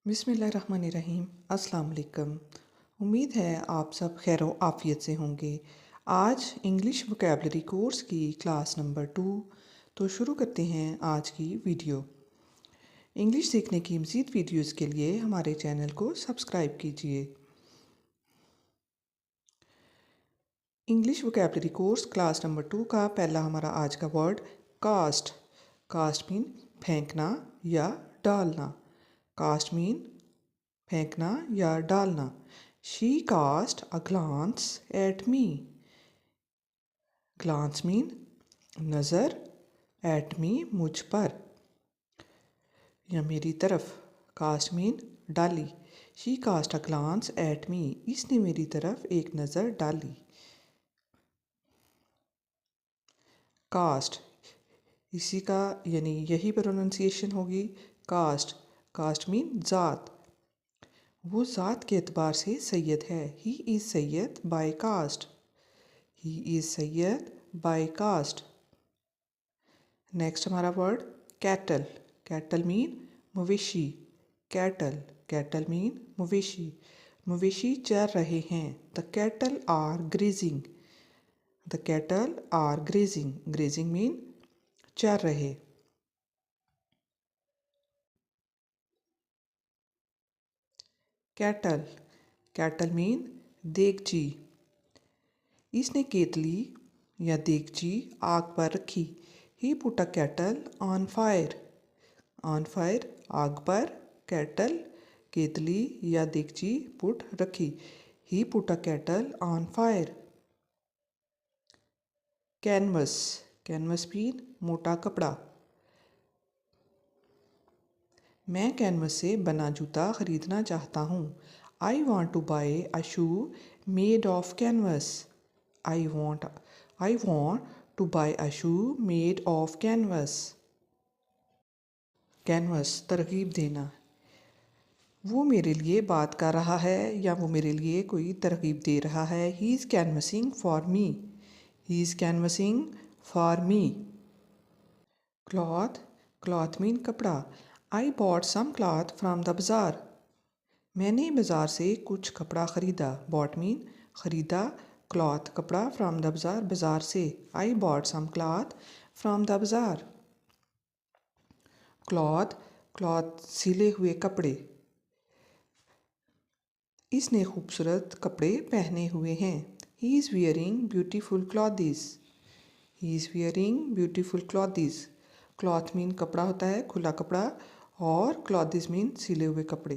बिस्मिल्लाहिर्रहमानिर्रहीम। अस्सलाम वालेकुम। उम्मीद है आप सब खैर आफ़ियत से होंगे। आज इंग्लिश वोकैबलरी कोर्स की क्लास नंबर 2। तो शुरू करते हैं आज की वीडियो। इंग्लिश सीखने की मज़ीद वीडियोज़ के लिए हमारे चैनल को सब्सक्राइब कीजिए। English vocabulary course class number 2 का पहला हमारा आज का वर्ड कास्ट। कास्ट मीन फेंकना या डालना। कास्ट मीन फेंकना या डालना। She cast a glance at me. Glance mean नज़र, एट मी मुझ पर या मेरी तरफ। कास्ट मीन डाली। She cast a glance at me, इसने मेरी तरफ एक नज़र डाली। कास्ट, इसी का यानी यही प्रोनाउंसिएशन होगी कास्ट। कास्ट मीन ज़ात। वो ज़ात के एतबार से सैयद है। He is Syed by caste. He is Syed by caste. Next हमारा वर्ड कैटल। कैटल मीन मवेशी। कैटल, कैटल मीन मवेशी। मवेशी चर रहे हैं। The cattle are grazing. The cattle are grazing. Grazing mean चर रहे। कैटल, कैटल मीन देगची। इसने केतली या देगची आग पर रखी। He put a kettle on fire. On fire आग पर, कैटल केतली या देगची पुट रखी। He put a kettle on fire. Canvas, canvas mean मोटा कपड़ा। मैं कैनवस से बना जूता खरीदना चाहता हूँ। I want to buy a shoe made of canvas. I want to buy a shoe made of canvas. Canvas तरगीब देना। वो मेरे लिए बात कर रहा है या वो मेरे लिए कोई तरगीब दे रहा है। He is canvassing for me. He is canvassing for me. Cloth, cloth mean कपड़ा। I bought some cloth from the bazaar. मैंने बाज़ार से कुछ कपड़ा ख़रीदा। बॉट मीन ख़रीदा, क्लॉथ कपड़ा, फ्रॉम द बाज़ार बाज़ार से। I bought some cloth from the bazaar. Cloth, cloth सिले हुए कपड़े। इसने खूबसूरत कपड़े पहने हुए हैं। He is wearing beautiful clothes. He is wearing beautiful clothes. Cloth mean कपड़ा होता है, खुला कपड़ा, और क्लॉथ्स मीन सिले हुए कपड़े।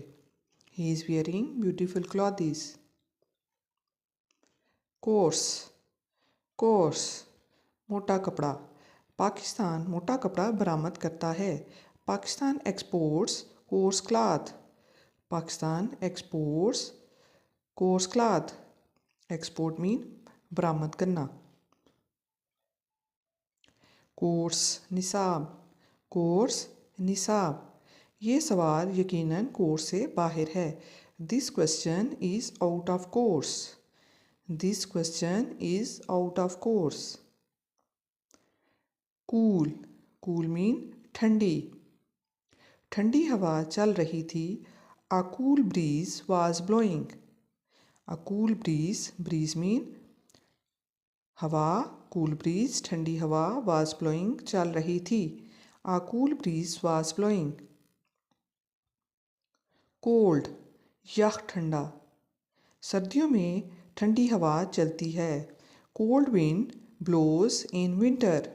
He is wearing beautiful clothes. Coarse, coarse मोटा कपड़ा। पाकिस्तान मोटा कपड़ा बरामद करता है। Pakistan exports coarse cloth. Pakistan exports coarse cloth. Export mean बरामद करना। कोर्स निसाब, कोर्स निसाब। ये सवाल यकीनन कोर्स से बाहर है। This question is out of course. This question is out of course. Cool, cool mean ठंडी। ठंडी हवा चल रही थी। A cool breeze was blowing. A cool bridge, breeze mean हवा, कूल ब्रीज ठंडी हवा, वाज ब्लोइंग चल रही थी। A cool breeze was blowing. Cold, यह ठंडा। सर्दियों में ठंडी हवा चलती है। Cold wind blows in winter.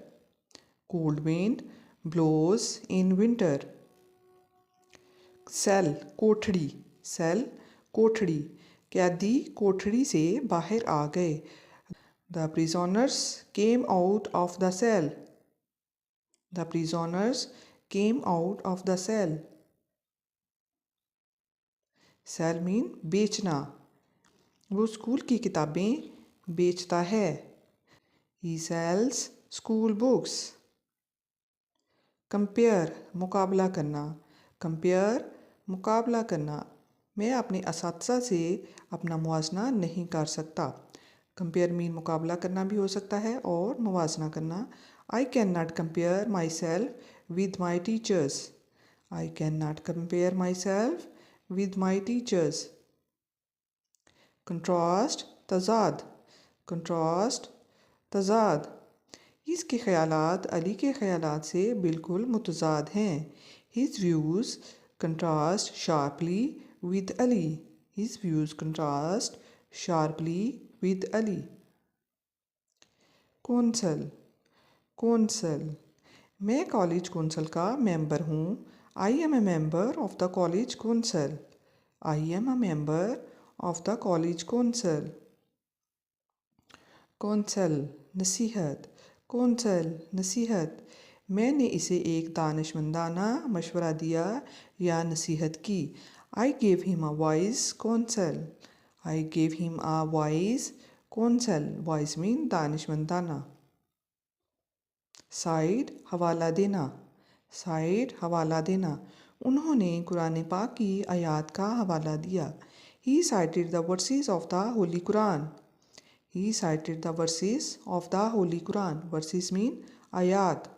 Cold wind blows in winter. Cell, कोठड़ी। सेल, कोठड़ी। कैदी कोठड़ी से बाहर आ गए। The prisoners came out of the cell. The prisoners came out of the cell. Sell mean बेचना। वो स्कूल की किताबें बेचता है। He sells school books. Compare मुकाबला करना। Compare मुकाबला करना। मैं अपने असातिज़ा से अपना मुवाजना नहीं कर सकता। कंपेयर मीन मुकाबला करना भी हो सकता है और मुवाजना करना। I can not compare my self with my teachers. I can not compare my self with my teachers. Contrast, तज़ाद, contrast, तज़ाद। इसके ख़यालात अली के ख़यालात से बिल्कुल मुतज़ाद हैं। His views contrast sharply with Ali. His views contrast sharply with Ali. Council, council. मैं college council का member हूँ। I am a member of the college council. I am a member of the college council. Counsel, नसीहत, counsel, नसीहत। मैंने इसे एक दानिशमंदाना मशवरा दिया या नसीहत की। I gave him a wise counsel. I gave him a wise counsel. Wise mean दानिशमंदाना। साइड, हवाला देना, साइड, हवाला देना। उन्होंने कुरान पाक की आयात का हवाला दिया। He cited the verses of the holy Quran. He cited the verses of the holy Quran. Verses mean आयात।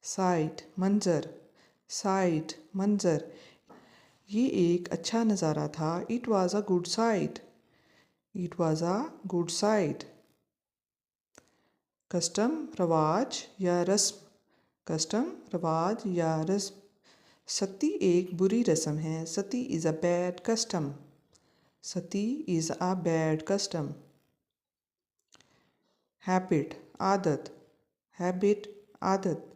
साइट, मंजर, साइट, मंजर। ये एक अच्छा नज़ारा था। It was a good sight. It was a good sight. Custom, रवाज या रस्म, कस्टम, रवाज या रस्म। सती एक बुरी रस्म है। Sati is a bad custom. Sati is a bad custom. Habit, आदत, हैबिट, आदत।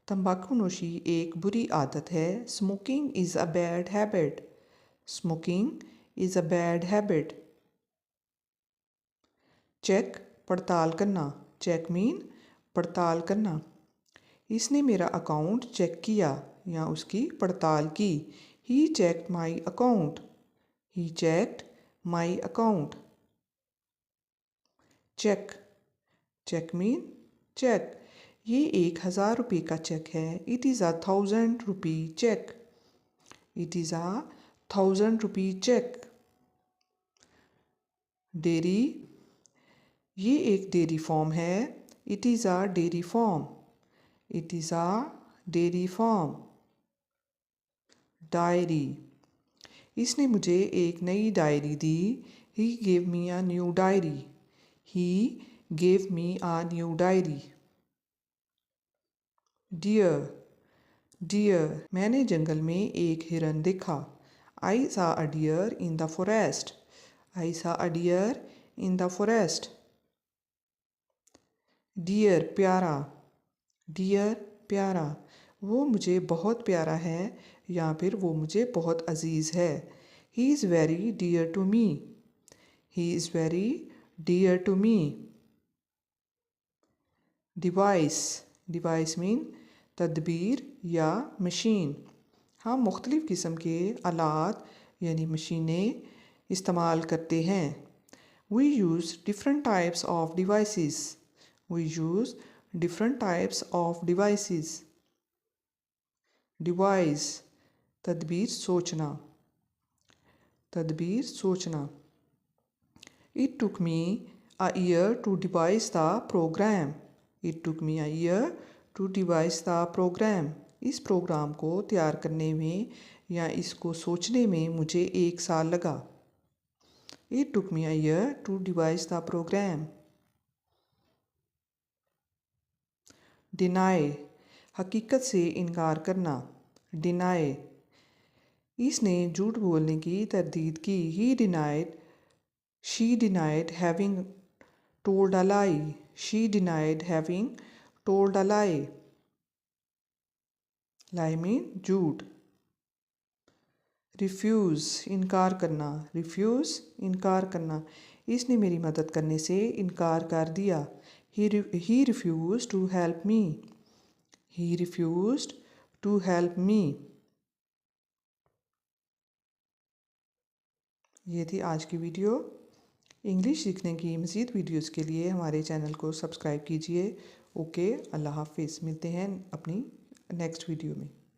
तंबाकू नोशी एक बुरी आदत है। Smoking is a bad habit. Smoking is a bad habit. Check, पड़ताल करना। चेक मीन पड़ताल करना। इसने मेरा अकाउंट चेक किया या उसकी पड़ताल की। He checked my account. He checked my account. Cheque, cheque mean cheque. ये 1,000 रुपये का चेक है। It is a 1,000 rupee cheque. It is a 1,000 rupee cheque. Dairy, ये एक डेयरी फॉर्म है। It is a dairy farm. It is a dairy farm. Diary, इसने मुझे एक नई डायरी दी। He gave me a new diary. He gave me a new diary. Dear, dear. मैंने जंगल में एक हिरन देखा। I saw a deer in the forest. I saw a deer in the forest. Dear, प्यारा, डियर, प्यारा। वो मुझे बहुत प्यारा है या फिर वो मुझे बहुत अजीज़ है। He is very dear to me. He is very dear to me. Device, device mean तदबीर या मशीन। हम मुख्तलिफ़ किस्म के आलात यानी मशीनें इस्तेमाल करते हैं। We use different types of devices. We use different types of devices. Device, तदबीर, सोचना, तदबीर, सोचना। It took me a year to devise the program. It took me a year to devise the program. इस program को तैयार करने में या इसको सोचने में मुझे 1 साल लगा। It took me a year to devise the program. Deny, हकीकत से इनकार करना। डिनाई, इसने झूठ बोलने की तरदीद की। ही denied, she denied having told a lie. She denied having told a lie. Lie mean झूठ। रिफ्यूज़, इनकार करना। रिफ्यूज़, इनकार करना। इसने मेरी मदद करने से इनकार कर दिया। He refuse to help me. He refused to help me. ये थी आज की वीडियो। इंग्लिश सीखने की मज़ीद वीडियोस के लिए हमारे चैनल को सब्सक्राइब कीजिए। ओके, अल्लाह हाफिज़। मिलते हैं अपनी नेक्स्ट वीडियो में।